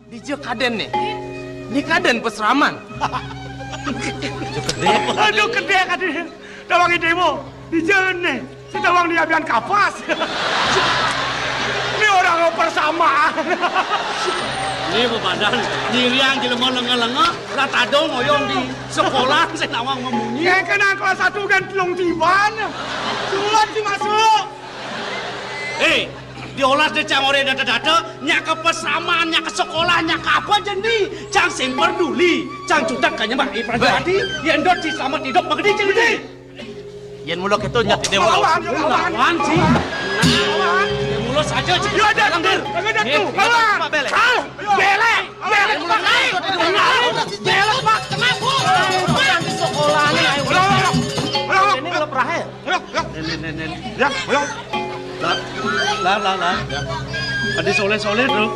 Di kaden nih. Ini kaden peseraman. Aduh gede kaden. Tawang idemu. Di nih. Si tawang dia bian kapas. Ini orang persamaan. Ini badan nyiriang di lemah lengah-lengah, rata dong ngoyong di sekolah, saya nawang memunyi. Yang kena kelas 1 dan telung tiban. Sulat sih masuk. Hei, diolah de cang ore dada-dada, nya ke pesamaan, nya ke sekolah, nya ke apa jendi. Cang sing peduli, cang cudak kanya mbak Iprajawati, yang dot si selamat hidup magedi jendi. Yang mulok itu nyati dia mulok. Lawan sih. Mulut saja sih. Ya ada landir. Ada tuh. Lawan. Belek. Belek. Belek mulai. Belok pak, kenapa? Di sekolah nih. Ini kalau perahe. Ya, ayo. Lah. Adi soleh-soleh tuh.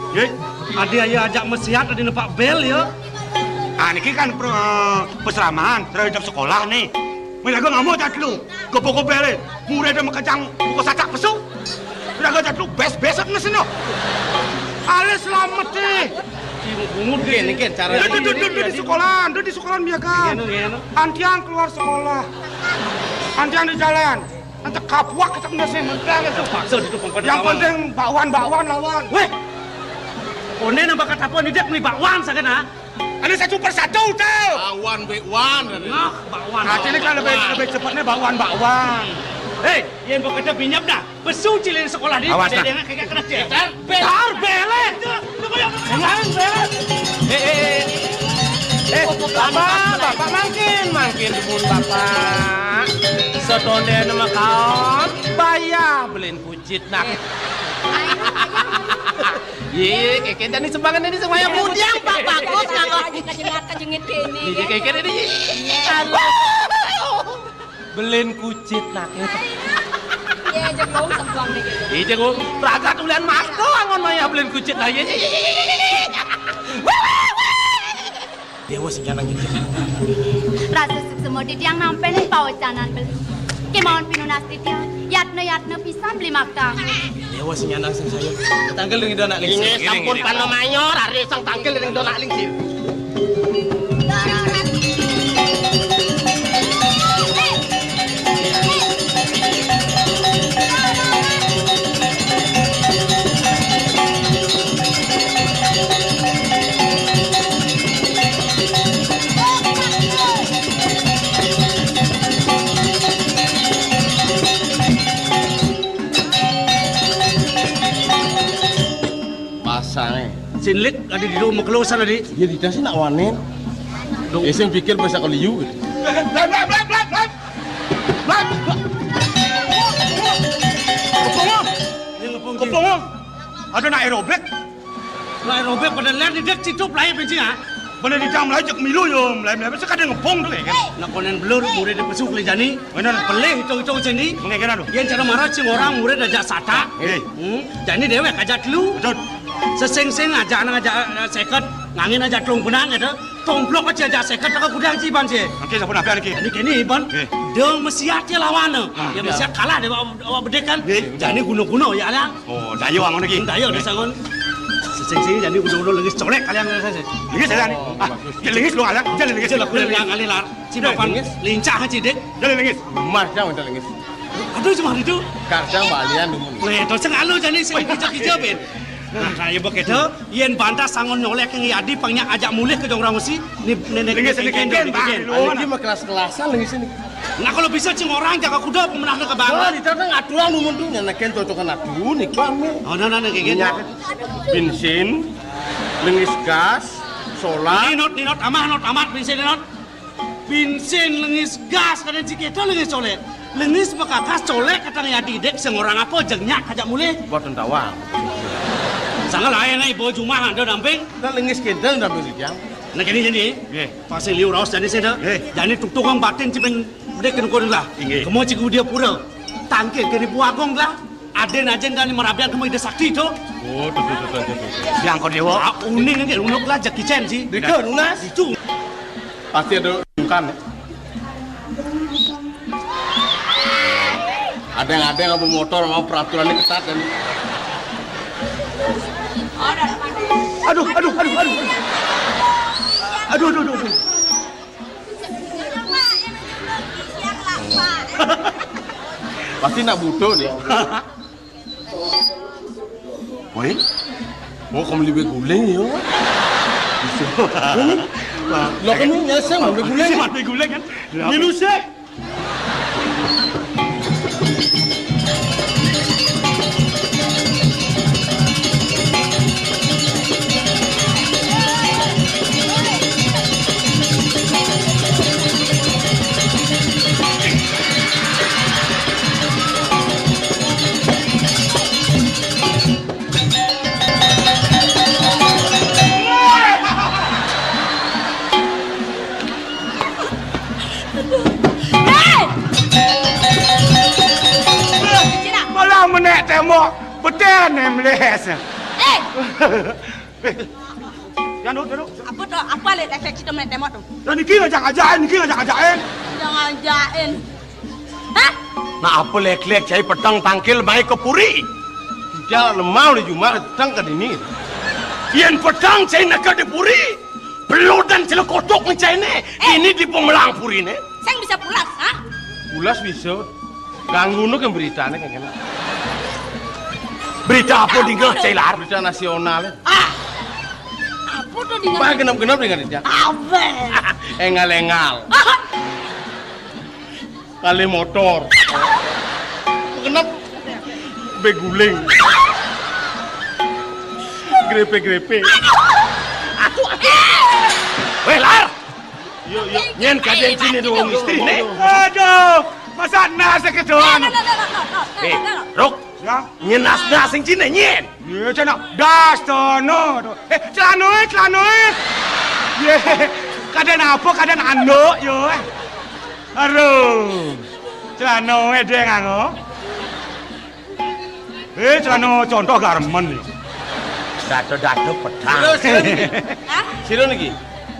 Adi ayah ajak mesiat, adi nempak bel ya. Ah, ini kan peseramaan terhadap sekolah nih. Mereka nggak mau cat lu, gopo bele, murid dia makajang buku sacak pesuk. Mereka cat lu bes-besok ngesino. Ale selamat deh. Bungut gini kan cara. Dia di sekolahan biarkan. Antiang keluar sekolah, antiang di jalan. Nanti kapuak kita nggak sih mentang itu. Paksa di depan pada Yang penting bakwan lawan. Weh, one nampak kata apa nih dek nih bakwan sakit ah? Ada 1/1 tau. Bakwan. Bakwan. Nah, ini kan lebih cepatnya bakwan. Hei, yang bekerja binyap dah. Besu cilin sekolah di. Awas dah. Dia kayak kena cetar. Belar bele. Jangan bele. Bapak makin dibun bapak. Setonde nama kaon, bayar beliin kucit nak. Iya, keke dan sembangan ini semuanya mudiang pak bagus kalau kajengit ini. Iya keke ini. Beliin kucit nak. Iya, jago sembuang deh gitu. Iya jago, raga tulian mas kau angon maya beliin kucit lah ya. Dewa senjana gitu. Rasa semua di tiang nampen pawacanan beli. Kemauan pinunasti tiang. Yatna pisan beli makta. Dewa senjana sing saya. Tanggal ling donak ling. Ini sampun panomayor, hari sang tangkel ling donak ling sir. Sinlik ada di rumah keluar sana di. Ya di sini nak wanen. Eseng pikir bahasa Kaliu. Kepong. Ada nak aerobik. Lah robek pada lihat di dek situ pelai bensin ah. Bener di jam melajak milu yo, melai sekadang ngepong tuh kan. Nak konen blur murid de pesuk le jani. Bener. Pelih itu jendi. Mengekeran tuh. Yang cara marah cing orang murid ajak sata. Jani dewek ajak lu. Betul. Seseng-seng ajak seket ngangin ajak tlong benang gitu. Tomplok aja ajak seket tak gudang ciban sih. Oke, siapa nak lagi? Ini kini ban. Dong mesiat dia lawan. Ya mesiat kalah dia bawa bedek kan. Jani kuno-kuno ya lah. Oh, dayo ang lagi. Dayo disangon. Seseng-seng jadi udah lagi colek kalian saya. Lingis saya ni. Lingis lu alang. Jalan lingis. Jalan kuliah yang kali lar. Cibapan lincah aja dek. Jalan lingis. Mas jangan udah lengis. Aduh cuma itu. Karjang balian dulu. Leto sengalu jadi sing kijak-kijak ben. Nah, saya begitu, yen bantah sangon nyolek yang yadi pangnya ajak mulih ke jong rangusi, ni nenek lingis kengken. Ini mah kelas-kelasan lengis ini. Nah kalau bisa cing orang jaga kuda pemenang ke Oh, bangga. di sana ngaduan lu mundur neken cocokan adu nih kami. Oh, nah kayak gitu. Bensin, lengis gas, solar. Ninot amat bensin ninot. Bensin lengis gas kadang cik itu lengis colek. Lengis bekakas colek katang yadi dek sing orang apa jengnya ajak mulih. Buat tentawang. Sangat lain nih bawa cuma ada damping. Dan lengis kita udah berjam. Nah kini jadi, pasti liu raus jadi saya jadi tukang batin cipen dek kena lah. Kamu cikgu dia pura, tangkil kini puagong lah. Aden ajen dan merabian kamu ide sakti itu. Oh, betul. Yang kau dewa. Uning ini unuk lah jaki cen sih. Dika, lunas. Itu. Pasti ada bukan. Ada yang motor mau peraturannya ketat dan. Aduh. Pasti nak butuh dia. Woi, Oh, kamu lebih guling ya? Lo kan ni nyasar mau lebih guling. mati guling kan? Minus sih. Malah menek tembok betul ni meles. Yang duduk. Apa tu? Apa lek cerita menit tembok tu? Dan niki ngajak ajain. Jangan jain. Hah? Nak apa lek-lek cai petang tangkil mai ke puri. Dia lemau di Jumat petang ke dini. Yang pedang cai nak ke puri. Belut dan celekotok ni cai ni. Ini di pemelang puri ni. Saya bisa pulas, ha? Ulas bisa. Ganggu nu kan berita ni kan. Berita apa dengar cai lar? Berita nasional. Apa tu dengan? Bah genap-genap dengan dia. Abe. Engal-engal. Kali motor. Kenapa? Beguling. Grepe-grepe. Weh lar. Yo yo. Nyen kaden sini dong istri ni. Aduh, masa nasi kedoan. Rok. Ya, nyen nas sing cine nyen. Ya, cina das tono. Celano. Ye, kaden apa kaden ando yo. Aduh. Celano deng ango. Celano contoh garmen ni. Dato petang. Hah? Siro lagi.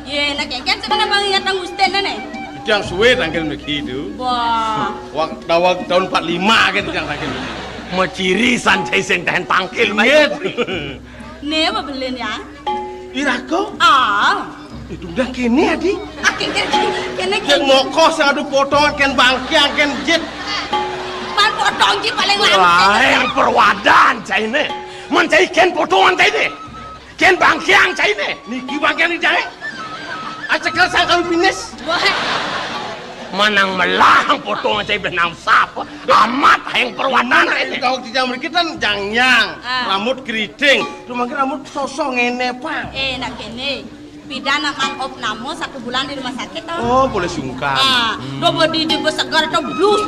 Ye, nak kan sebenarnya bang ingat tang Gusten ni. Yang suwe tangkil begitu. Wah. Waktu tahun 45 kan yang tangkil. Maciri sancai sing tahan tangkil Iya. Ni apa beli ya? Irako. Ah. Itu dah kini adi. Kena Yang ngokos yang ada potongan kan bangkiang kan jet. Pan potong je paling Wah, lama. yang perwadan cai ni. Mencai ken potongan cai ni. Ken bangkiang cai ni. Niki bangkiang ni jahit. Acakal sang kami finish. Wah. Manang melang potongan cai benang sap. Amat yang perwadan ini. Kau tidak mereka kan jangyang, Ah. rambut keriting. Cuma rambut sosok ngene pang. Nak kene. Pidana man op namo 1 bulan di rumah sakit tau. Oh, boleh sungkan. Do body di segar atau blus.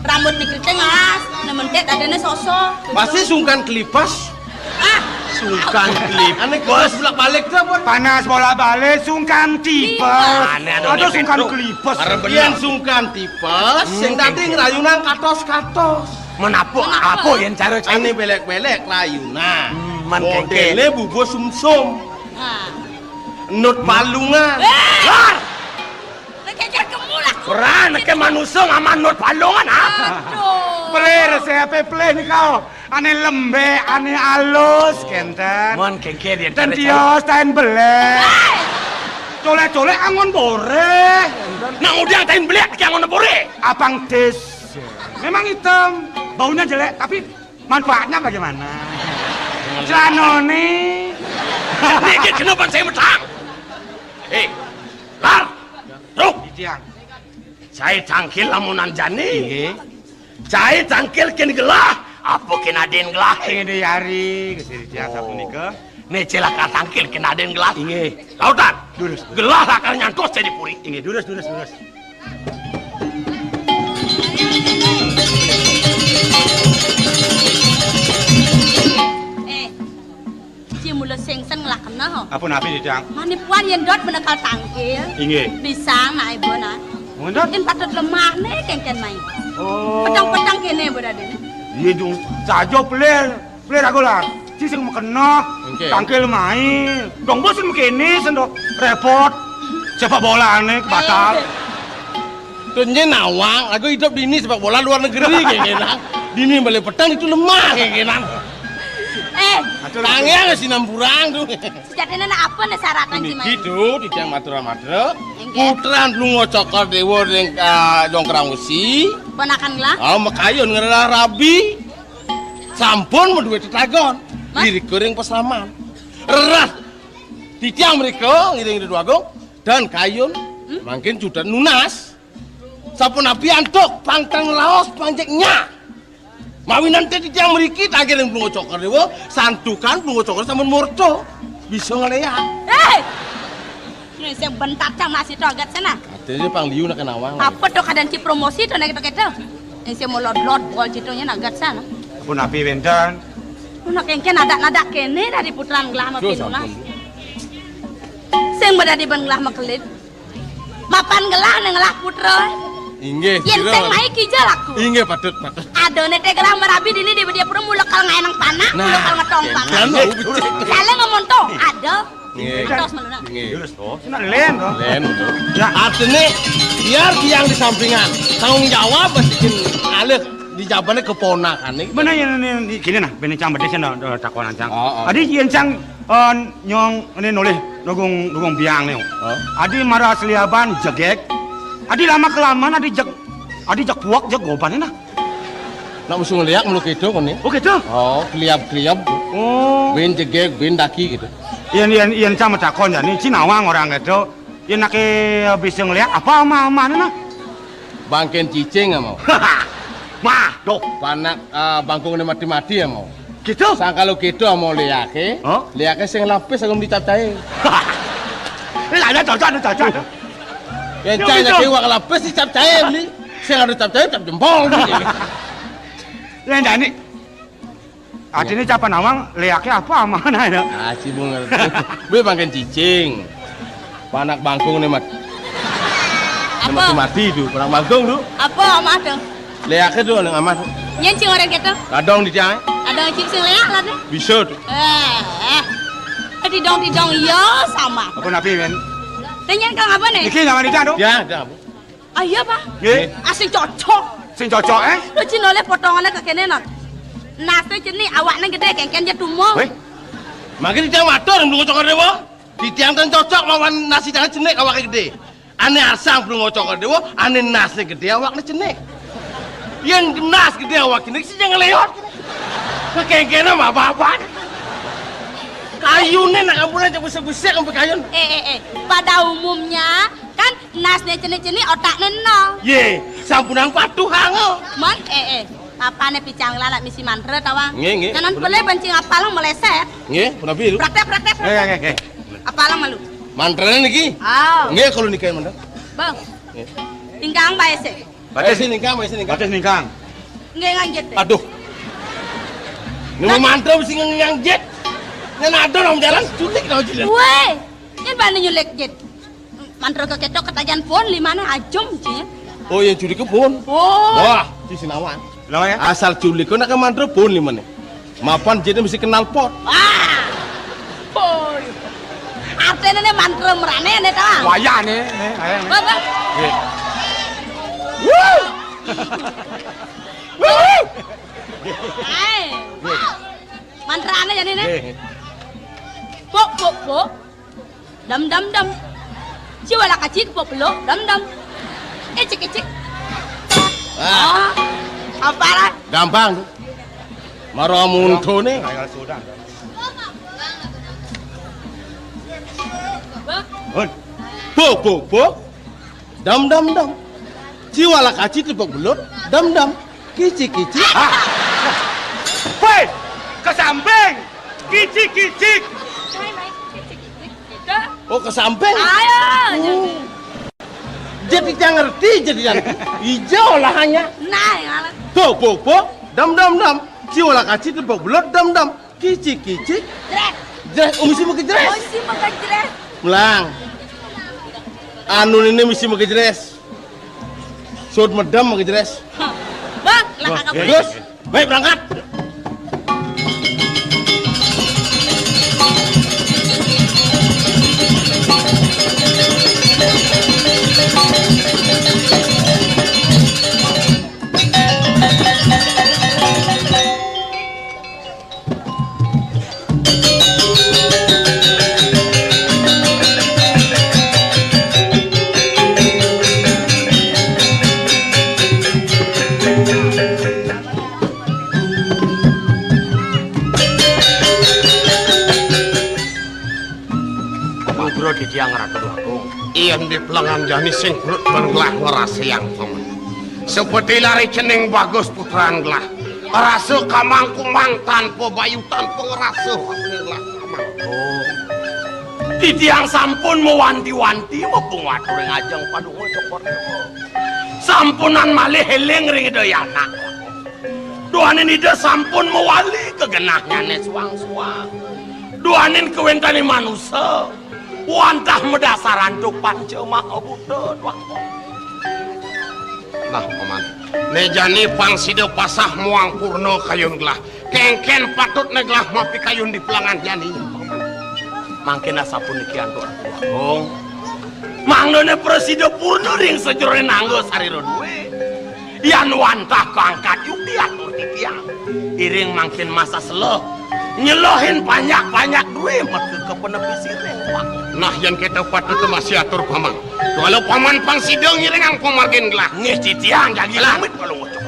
Rambut ni keriting as. Nementet ada ni sosok. Pasti sungkan kelipas. Sungkan klip. Aneh bos bolak-balik tu apa? Panas bola-balik sungkan tipes. Aduh sungkan kelipes. Yang sungkan tipes, yang tadi ngerayunan katos-katos. Menapa? Apa yang cara cai Aneh belek-belek layunan. man kengke. Modelnya bubur sumsum. Ah. Nut palungan. Lar! Kejar kemulak. Peran ke manusia ngaman not palongan ha? Aduh. Peler siapa peler ni kau? Ane lembek, ane halus, kenten. Man kengke dia. Dan dia tain belek. Colek-colek angon bore. Nang udah tain belek ke angon bore. Abang tes. Memang hitam, baunya jelek, tapi manfaatnya bagaimana? Celano nih. Ini kenapa saya metang? Lar, Ruk. Saya tangkil lamunan jani. Saya tangkil ken gelah. Apa kena den gelah? Ini hari kesini dia satu nikah. Nih celaka tangkil kena den gelah. Inge. Lautan. Gelah akan nyantos jadi puri. Inge. Durus. Mula sengsen ngelak kena ho. Apa nabi di jang? Manipuan yang dot menekal tangkil. Inge. Bisa nak ibu nak. Mundot? Mungkin patut lemah nih kengken main. Oh. Pedang-pedang kene berada ni. Iya dong. Sajo peler aku lah. Sising kena. Oke. Tangkil main. Dong bos kene sendok repot. Sepak bola nih batal. Tunya nawang, aku hidup di ini sepak bola luar negeri kayak gini. Di ini balik petang itu lemah kayak gini. Tangian sinamburang tuh. Sejatine nek apa nek syaratan Ci Mai? Gitu, dijang matur-matur. Nggih. Putran lunga cokor dewa ning Jongkrang Wesi. Ponakan kula. Ah mekayun ngerah rabi. Sampun menduwe tetagon. Mas? Diri goreng pesaman. Rerat. Dijang mereka ngiring Ridho Agung dan kayun mangkin sudah nunas. Sampun api antuk pangtang laos panjeknya. Mawi nanti dijang mriki tagih ning Blungo Cokor dewa santukan Blungo Cokor sampun murto. Bisa ngeleak. Ini sing bentar cang masih to agat sana. Adene pang liu nak kenawang. Apa to kadan Ci promosi to nek keto. Yang sing molot-lot bol citonya nagat sana. Pun api wenten. Una kengken nadak-nadak kene dari putran gelah ma Terus pinunas. ampun. Sing berada di ban gelah makelip. Mapan gelah nang gelah putra. Inggih. Yen sing mai kijal aku. Inggih patut. Adone teh gelah merabi dini dia pura mulekal ngaenang panah, mulekal ngetong panah. Kan mau becik. Kale ngomong to, ada. Nggih. Terus meluna. Nggih. Terus toh, sina len toh. Len betul. Ya. Artinya biar tiang di sampingan tanggung jawab bikin alih di jawabannya keponakan nih. Mana yang ini gini nah, bini cang berdesa no takonan cang. Oh. Adi yang cang nyong ini noleh nugong biang nih. Oh. Adi marah seliaban jegek. Adi lama kelamaan adi jak puak jak goban ini nah. Nak musuh ngeliat meluk itu kan nih. Oh gitu. Oh, keliap-keliap. Oh. Ben jegek, ben daki gitu. Yang cang takon ya, ini Cinawang orang gitu. Yang nak bisa ngeliat apa ama nah. Bangken cicing nggak mau. Mah, dok. Panak bangkung ini mati-mati ya mau. Gitu. Sang kalau gitu mau liake, Oh? liake sing lapis aku dicap-capai. Ini ada cocok. Yang Yo, cahaya gitu. kiwak lapis dicap-capai beli. Sing ada dicap-capai cap jempol. Yang ini. Artinya capa nawang leaknya apa mana ya? Ah, si bung ngerti. Be bangken cicing. Panak bangkung ini Apa? mati itu, panak bangkung tuh. Apa omah dong? Liake tuh nang amat. Nyen cing orang keto. Kadang di cahaya. Ada cing sing leak lah deh. Bisa tuh. Didong ya sama. Apa nabi men? Nyen kang apa nih? Niki nama dia tuh? Ya, dah. Ayo Pak. Ye, Asing cocok. sing cocok Lu cinole potongannya ke kene non. Nase ceni awaknya gede kengken je tumo. Weh, Makin di tiang matur belum ngocok dewa. Di tiang kan cocok lawan nasi jangan cenek awaknya gede. Ane asam belum ngocok dewa, ane nasi gede awaknya cenek. Yang nas gede awaknya sih jangan lewat. Kekengkena mah apa-apa. Kayunya nak ampunan cek busek-busek sampai kayun. Pada umumnya kan nasnya ceni-ceni otaknya nol. Ye, sampunan patuh hango. Man, apane picang lalat misi mantra tawang. Nggih, nggih. Kanan boleh pancing apalang meleset. Nggih, pun biru. Praktek. oke. Apalang malu. Mantranya niki. Aw. Nggih kalau nikahin mandang. Bang. Nggih. Tingkang bae sik. Baca sini nikah, baca sini nikah. Batas nih kang. Nggih nganjet. Aduh. Nemu mantra mesti ngangjet. Ngan ada orang jalan culik tau jalan. Weh, yen bani nyulek jet. Mantra keketok ketajan pon limana ajum cie. Oh yang culik ke pun. Oh. Wah, di Sinawan. Lo ya? Asal culik kau nak ke mantra pun limane. Mapan jadi mesti kenal pot. Ah. Boy. Artene ne mantra merane ne ta. Wayah nih, ayo. Bang. Ai. Mantra ane jane ne. Pok. Dam. Ciwala kacik pok lo. Dam. Ecik. Ah, Apa lah? gampang tuh. Maro muntu nih. Ayo sudah. Bang. Bun. Dam. Ciwala kaci tepuk belut. Dam. Kici. Weh, ke samping. Kicik. Oh ke samping. Ayo. Jadi jangan ngerti jadi jangan. Hijau lah hanya. Nah, ngalah. Pok. Dam. Ciwala kaci tepuk belut. Dam. Kici. Jret. Jelas, mesti mau kejeres. Oh, si makan jret. Melang. Anu ini mesti mau kejeres. Sud medam mau kejeres. Bang, lah kakak boleh. Terus, baik berangkat. bro di tiang Ratu Agung. Iyan di pelengan jani sing perut benglah ngerasa yang paman. Seperti lari cening bagus putraan gelah. Rasa kamang kumang tanpa bayu tanpa ngerasa gelah kamang. Oh. Di tiang sampun mewanti-wanti mapung watur yang ajang padungo cokor. Sampunan malih heleng ring dayana. Doanin ida sampun mewali kegenahnya neswang-swang. Doanin kewentani manusia. Wantah medasaran duk pancema buddha waktu. Nah, paman. Nejani pangsida pasah muang purno kayun gelah. Kengken patut neglah mapi kayun di pelangan jani. Paman. Mangkena sapun ikian doa. Bong. Manglone presida purno ring sejero nanggo sariro duwe. Yan wantah keangkat yuk diatur titiang. Iring mangkin masa selo. Nyelohin banyak-banyak duit mereka ke penepis iring. Nah yang kita patut masih atur paman. Kalau paman pangsidong iring ang pemargin gelah. Ngeh titiang jadi lamit kalau ngocok.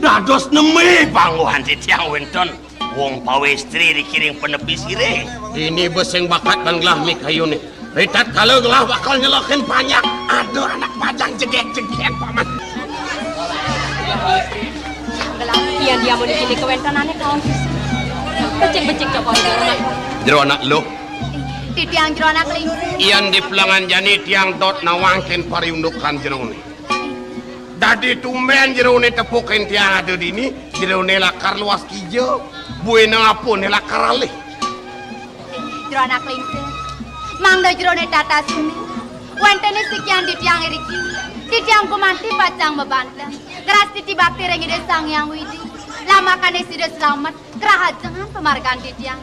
Dados nemi pangguhan titiang wenten. Wong pawestri dikiring penepis iring. Ini beseng bakat dan gelah mikayuni. Ritat kalau gelah bakal nyelokin banyak. Aduh anak pajang jegek-jegek paman. Gelah pian dia mau dikini kewentanannya kawan. Becik-becik cokor anak. Jero anak lu. Titiang jero anak ling. Iyan di pelangan jani tiang dot nawangkin pariundukan jerone. Dadi tumben jerone tepukin tiang ada dini. Jerone lakar luas kijo. Buena apa ni lakar alih. Jero anak ling. Mangda jero ne tata suni. Wentene sekian di tiang iriki. Titiang kumanti pacang bebantan. Keras titi bakti rengi desang yang widi. Lama kane sudah selamat. Kerahat jangan pemargaan titiang.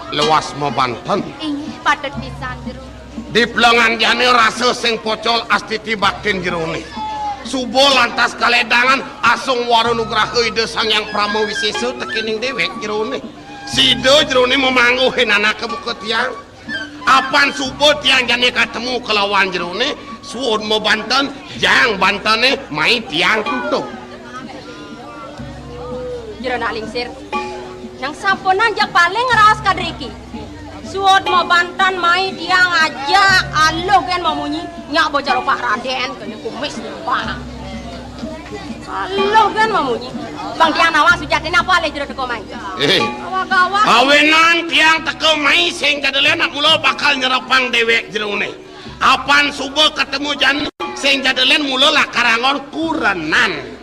Lewas mau banten. Ini patut pisan jero. Di pelangan jani rasa sing pocol astiti baktin jerone. Subo lantas kaledangan asung waro nugraha ide sang yang pramo wiseso tekining dewek jerone. Sido jerone memangguhin anak kebuka tiang. Apan subo tiang jani ketemu kelawan jerone. Suod mau banten, jang bantane mai tiang tutup. Jero nak lingsir. Nang sampunan jak paling ngeras kadriki. Suod mau bantan mai dia ngajak alo kan mau munyi nyak bocor Pak Raden kene kumis Pak. Alo kan mau munyi. Bang tiang nawang sujatine apa le jero teko mai. Awak-awak. Awenan tiang teko mai sing jadelen nak mulo bakal nyerapang dewek jerone. Apan subuh ketemu jan sing jadelen mulo lakarangon kurenan.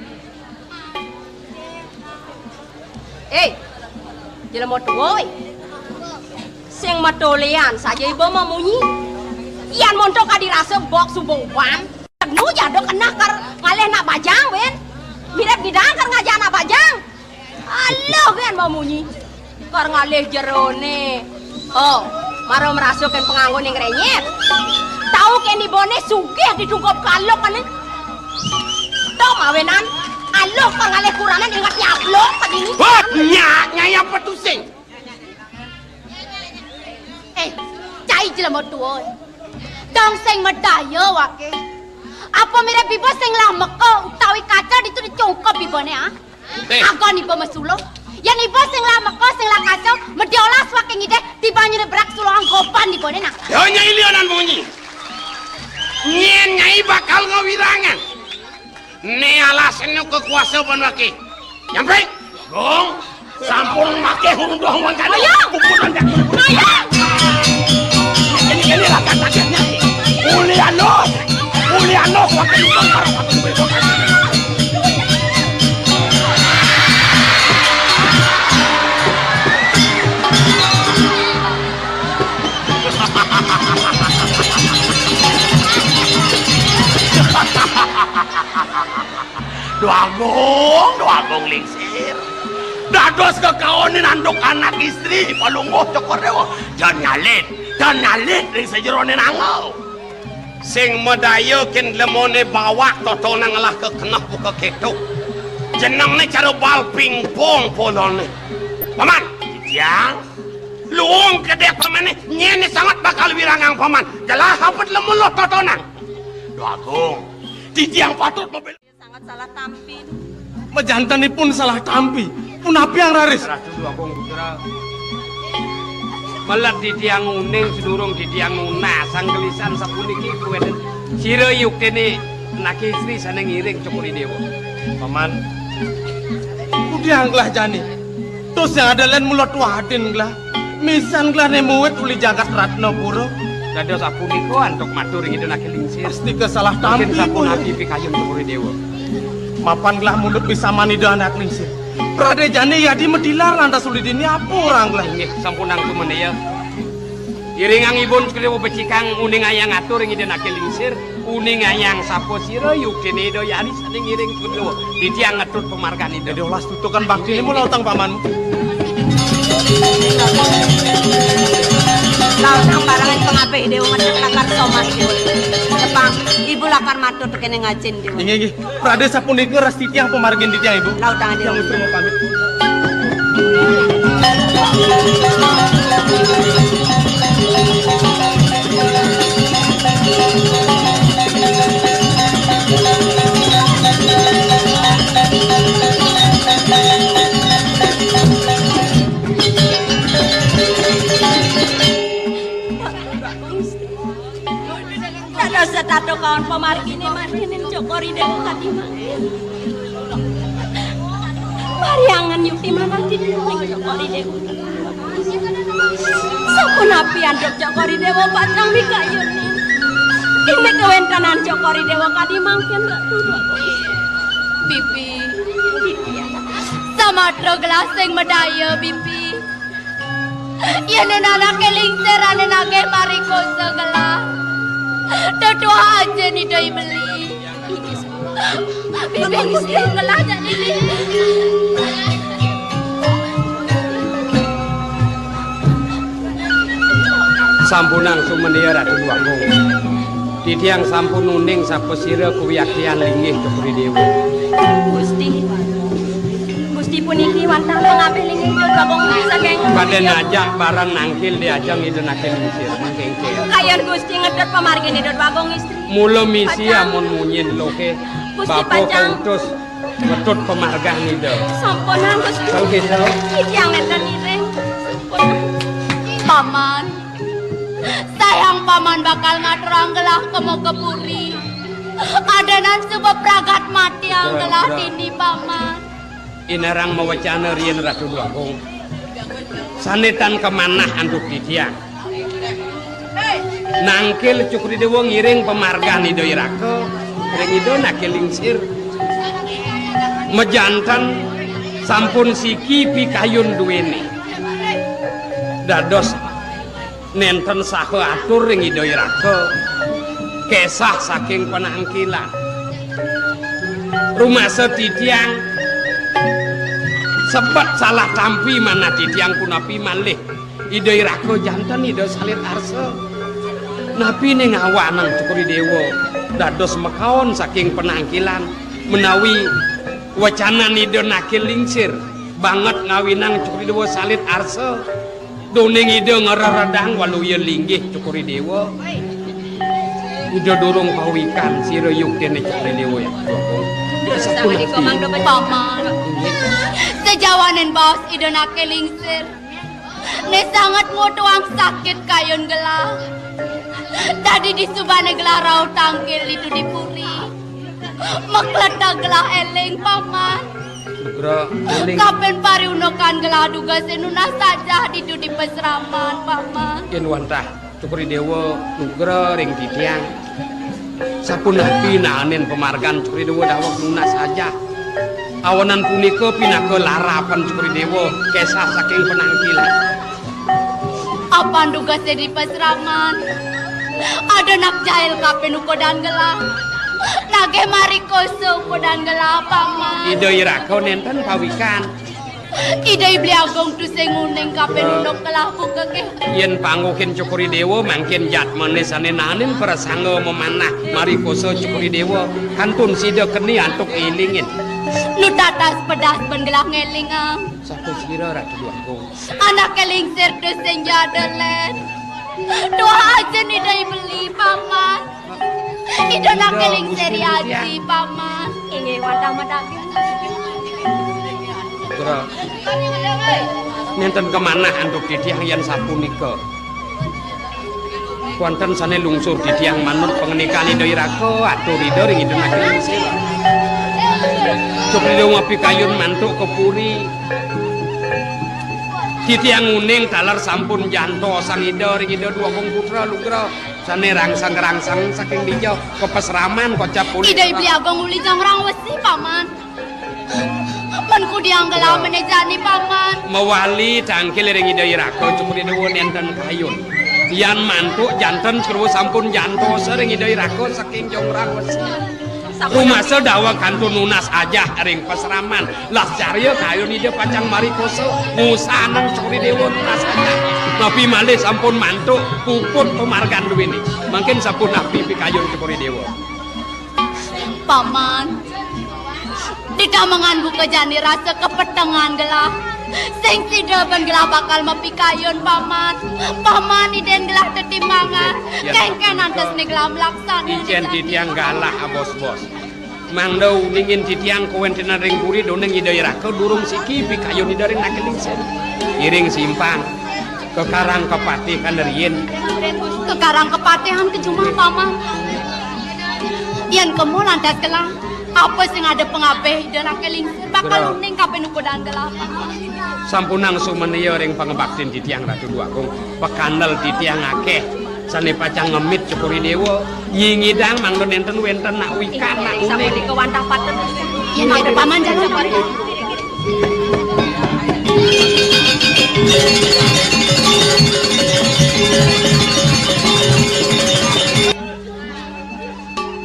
Jelema tuoi. Sing matolean saja ibu memunyi. Ian montok kadirasa bok subuhan. Nu jadok kena kar ngaleh nak bajang wen. Mirip gidang kar ngajak nak bajang. Aloh kan memunyi. Kar ngaleh jerone. Oh, maro merasukin penganggun yang renyet. Tahu kan ibone sugih ditungkop kalok kan. Tahu mawenan. Aloh kar ngaleh kuranan ingat nyablok kadini. Wah, nyaya petusing. Cai jelema tuoi. Dong sing medaya wake. Apa mirip bibo sing lah meko utawi kaca itu dicungkep bibone ah? Agon ibu mesulo. Yan ibu sing lah meko sing lah kaca mediolas wake ngide tibanyune berak sulo anggopan dibone nah. Yo nyai lionan munyi. Nyen nyai bakal ngawirangan. Ne alasannya kekuasaan wake. Nyampe. Gong. Sampun make hurung doang wancana. Ayo. Kumpulan jak. Ayo. Ini lah kata-katanya. Ulianos wakil bongkar wakil bongkar. Doagong lingsir. Dados kekaonin anduk anak istri palungguh cokor dewa. Jangan nyalit ring sejeronin angau. Sing medayokin lemone bawa toto nang lah kekenah buka ketuk. Jenang ni cara bal pingpong polon ni. Paman, tiang Doong kedek paman nih, nyene sangat bakal wirangang paman. Galah hapet lemuloh totonang. Doagung, titiang patut mobil. Sangat salah tampil. Mejantanipun salah tampi. Punapi yang raris. Ratu Doagung putra. Melat di tiang uning sedurung di tiang nuna sang gelisan sapuniki kuweden. Sira yuk dene nak istri sana ngiring cokori dewa. Paman. Udiang gelah jani. Terus yang ada lain mulut wadin gelah. Misan gelah nemuet uli jagat Ratna Pura. Dados sapuniko antuk matur ing nak lingsir. Pasti kesalah tampi. Mungkin sapun api pikayun cokori dewa. Mapan gelah mulut bisa manida anak lingsir. Prade jani yadi medilar lantas uli dini apa orang gelah. Nggih sampun nang tumene ya. Iringang ibun sekaliwo becikang uning ayang atur ing nak lingsir. Uning ayang sapo sira yuk dene do yani sane ngiring kudu. Di tiang ngetut pemargan itu. Jadi olas tutukan bakti ini mulai utang paman. Lautang barangan pengape dewa ngecek lakar somas dewa. Jepang, ibu lakar matur tekene ngajin dewa. Inge Prade sapunika ras titiang pemargin titiang ibu. Lautang dewa. Yang istri mau pamit. Dados tato kawan pemargine marginin cokori dewa kadimang. Mariangan yukti manang dinuling cokori dewa. Sapun api andok cokori dewa pacang mikayuni. Ini kewentanan cokori dewa kadimang kian ratu Doagung. Bibi. Samatro gelaseng medaya bibi. Yan anak lingsir ane nage mariko segala. Tetua aja nih doi beli. Bibi gusti gelah jadi ini. Sampunang sumendia Ratu Doagung. Di tiang sampun uning sapa sira kuwiyakian linggih cokori dewa. Gusti puniki wantah pengape linggih Doagung saking Badan ajak barang nangkil diajang ide nakil misir mangkengke. kayan Gusti ngedot pemargine Doagung istri. Mula misi amun munyin loke. Gusti Bapak Pajang. kautus ngetut pemargah nida. Sampunan Gusti. Salge sal. Iki yang nenten iring. Paman. Sayang paman bakal ngatur anggelah kemo kepuri. Adenan sebab pragat mati anggelah dini paman. Inarang mawacana riyen Ratu Doagung. Sanetan kemanah anduk di tiang. Nangkil cukri dewa ngiring pemargah nido iraka. Ring ido nakil lingsir. Mejantan sampun siki pikayun duweni. Dados nenten saha atur ring ido iraka. Kesah saking penangkilan. Rumah setitiang sebab salah tampi mana titiang kunapi malih ide irako jantan ide salit arsa napi ning awanang cukuri dewa dados mekaon saking penangkilan menawi wacana ide nakil lingsir banget ngawinang cukuri dewa salit arsa doning ide ngeraradang walau ye linggih cukuri dewa ide durung pawikan sira yuk dene cukuri dewa ya Sama di komando paman. Sejawanan bos ide nake lingsir. Ne sangat mutuang sakit kayun gelah. Tadi di subane gelah rau tangkil itu dipuri. Mekleta gelah eling paman. Kapan pariunokan gelah duga senuna saja di peseraman paman. Yen wantah cukuri dewa nugra ring titiang. Sapunapi nanen pemargan cukri dewa dawak lunas saja. Awanan punika pinaka larapan cukri dewa kesah saking penangkilan. Apa duga di peseraman? Ada nak jahil kapen ukodan gelah. Nage marikoso ukodan gelah paman. Ide irako nenten pawikan. Ide Bliagung tu senguning kapen unok gelah bukake. Yen pangukin cukuri dewa mangkin jatmane sane nanen prasangga memanah marikoso cukuri dewa kantun sida keni antuk ilingin. Nu tatas pedas ben gelah ngeling Sapa sira Ratu Agung? Anak kelingsir do sing jadelen. Doa aja nih dari beli paman. Itu nak kelingsir aji paman. Inge wadah madake. Bro. Nenten kemana antuk ditiang yen sapunika? Wonten sane lungsur ditiang manut pengenikane Doirako atur ridho ring idun kelingsir. Coba ngopi kayun mantuk kepuri. Titiang uning dalar sampun janto sang ida ring ida dua kong putra lugra sane rangsang saking dijauh kepesraman kocap puli Ida ibli agong uli jang rang wesi paman. Manku dianggelam menejani paman. mewali dangkil ring ida irako cumuri dewa nenten kayun yan mantuk janten skruwo sampun janto sering ida irako saking jongrang wesi rumasa dawa kantor nunas aja ring peseraman las carya kayun ida pacang marikoso ngusaneng curi dewa nunas aja tapi malih sampun mantuk puput pemargan duwini mungkin sampun nabi pikayun curi dewa Paman, tidak mengangguk kejani rasa kepetengan gelah. Sing sidaban gelah bakal mapikayun paman. Paman iden gelah tetimbangan. Kengken antes nih gelah melaksana. Ijen titiang galah bos-bos. Mangdo ningin titiang kowen tenan ring puri doneng idai raka durung siki pikayun idaring nakelingsir. Iring simpang ke Karang Kepatihan rien. Ke Karang Kepatihan ke Jumah paman. Yan kamu lantas gelah. Apa sing ada pengabeh dan nakelingsir bakal uning kape nukudan gelah paman. Sampunang sumeniya ring pangebaktin titiang Ratu Duagung. Pekandel titiang akeh. Sane pacang ngemit cukuri dewa. Yingidang mangdo nenten wenten nak wikan nak Sampai uning. di kewandah paten. Yan ada paman jalan paman.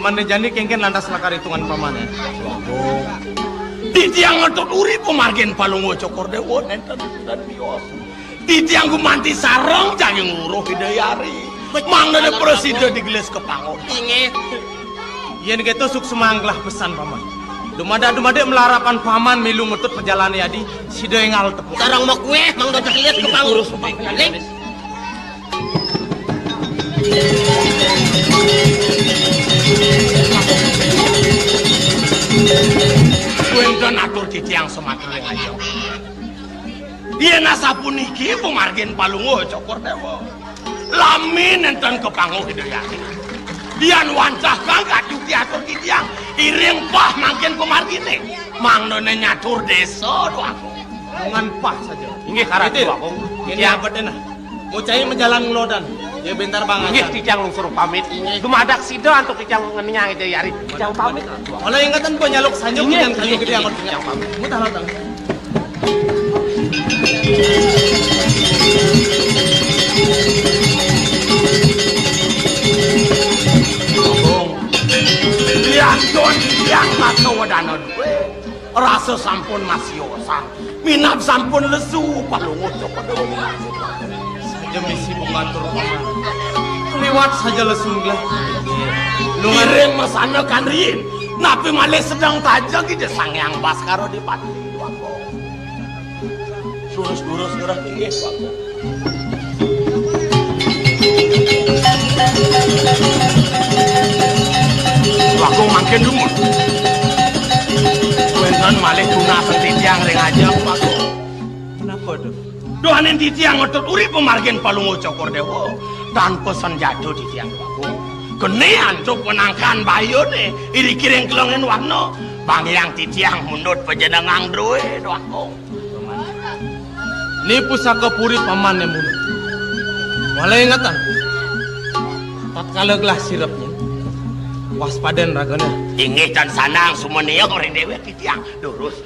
Manejani kengken lantas lakar hitungan pamane. Titiang ngetut urip pemargen palungo cokor dewa nenten dan bios. Titiang gumanti sarong jange nguruh hidayari. Mangda de presiden digeles kepangon. Inge. Yen gitu suk semanglah pesan paman. Dumada melarapan paman milu ngetut perjalanan adi sida ngal tepuk. Sarang mau kue, mang dojak lihat ke pangurus. Kuenton atur titiang semakre aja. Dia nasapun iki pemargen palungo cokor dewa. Lamin enten kepango hidayati. Dian wancah kagak cuti atur titiang. Iring pah makin pemargine. Mangdone nyatur desa doaku. Dengan pah saja. Inggih Karatu aku. Ini apa denah? Mau cai menjalan ngelodan. Ya bentar bang Inggih aja. titiang lungsur pamit. Dumadak sida antuk titiang ngenyang idayari. Titiang pamit. Kalau ingatan gua nyaluk sanyuk dan kayu gede yang ngerti pamit. Mudah latang. Lian don yang mata wadana duwe. Rasa sampun masiosan. Minat sampun lesu palungo cokor dewa. Saja misi pembantu paman. Lewat saja lesunglah. Lungareng masana kan rin. Napi malih sedang tajang ide sangyang baskaro di pati. Lurus gerah tinggi Wako. Wako makin dumut. Wenten malih tunasan titiang ring aja Wako. Kenapa tuh? Doanen titiang ngetut urip pemargen palungo cokor dewa. Dan pesan jatuh titiang Wako. Kenean cuk menangkan bayone iri kiring kelongen warna. Bang yang titiang mundur pejenengang druwe Wako. Ini pusaka puri paman yang mulut. Malah ingatan. Tatkala gelah sirapnya. Waspadan ragana. Inggih dan sanang sumenia orang dewe titiang. Lurus.